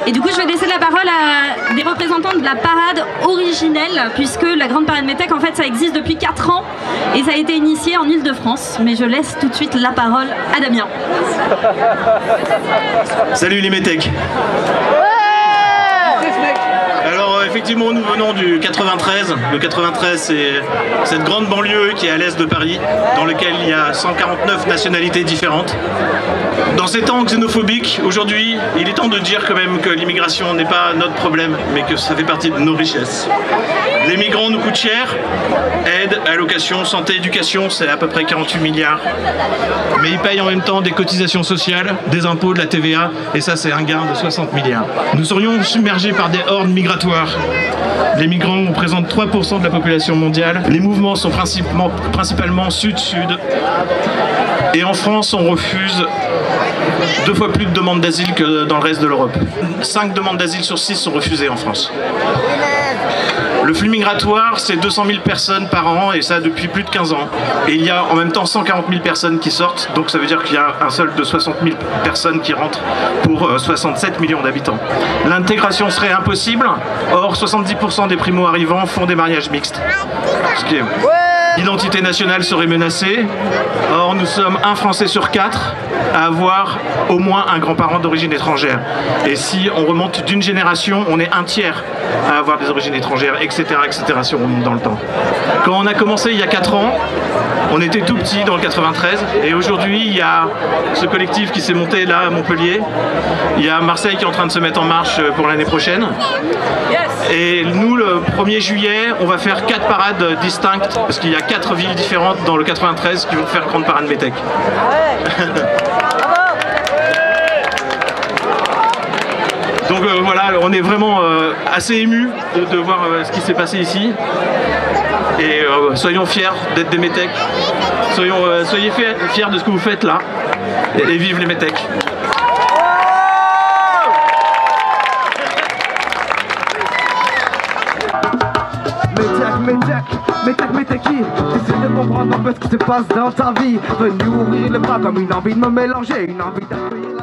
Et du coup, je vais laisser la parole à des représentants de la parade originelle, puisque la Grande Parade Métèque, en fait, ça existe depuis 4 ans et ça a été initié en Île-de-France. Mais je laisse tout de suite la parole à Damien. Salut les Métèques. Alors effectivement, nous venons du 93. Le 93, c'est cette grande banlieue qui est à l'est de Paris, dans laquelle il y a 149 nationalités différentes. Dans ces temps xénophobiques, aujourd'hui, il est temps de dire quand même que l'immigration n'est pas notre problème, mais que ça fait partie de nos richesses. Les migrants nous coûtent cher, aide, allocation, santé, éducation, c'est à peu près 48 milliards. Mais ils payent en même temps des cotisations sociales, des impôts, de la TVA, et ça c'est un gain de 60 milliards. Nous serions submergés par des hordes migratoires. Les migrants représentent 3% de la population mondiale. Les mouvements sont principalement sud-sud. Et en France, on refuse 2 fois plus de demandes d'asile que dans le reste de l'Europe. 5 demandes d'asile sur 6 sont refusées en France. Le flux migratoire, c'est 200 000 personnes par an, et ça depuis plus de 15 ans. Et il y a en même temps 140 000 personnes qui sortent, donc ça veut dire qu'il y a un solde de 60 000 personnes qui rentrent pour 67 millions d'habitants. L'intégration serait impossible, or 70% des primo-arrivants font des mariages mixtes. Ce qui est... L'identité nationale serait menacée. Or, nous sommes 1 Français sur 4 à avoir au moins un grand-parent d'origine étrangère. Et si on remonte d'une génération, on est 1/3 à avoir des origines étrangères, etc., etc., si on remonte dans le temps. Quand on a commencé il y a 4 ans, on était tout petit dans le 93, et aujourd'hui, il y a ce collectif qui s'est monté là à Montpellier. Il y a Marseille qui est en train de se mettre en marche pour l'année prochaine. Et nous, le 1er juillet, on va faire 4 parades distinctes, parce qu'il y a 4 villes différentes dans le 93 qui vont faire Grande Parade Métèque. Donc voilà, on est vraiment assez émus de voir ce qui s'est passé ici. Et soyons fiers d'être des Métèques. Soyez fiers de ce que vous faites là. Et vive les Métèques. Métèque, j'essaie de comprendre un peu ce qui se passe dans ta vie. Venu ouvrir les bras comme une envie de me mélanger, une envie d'accueillir.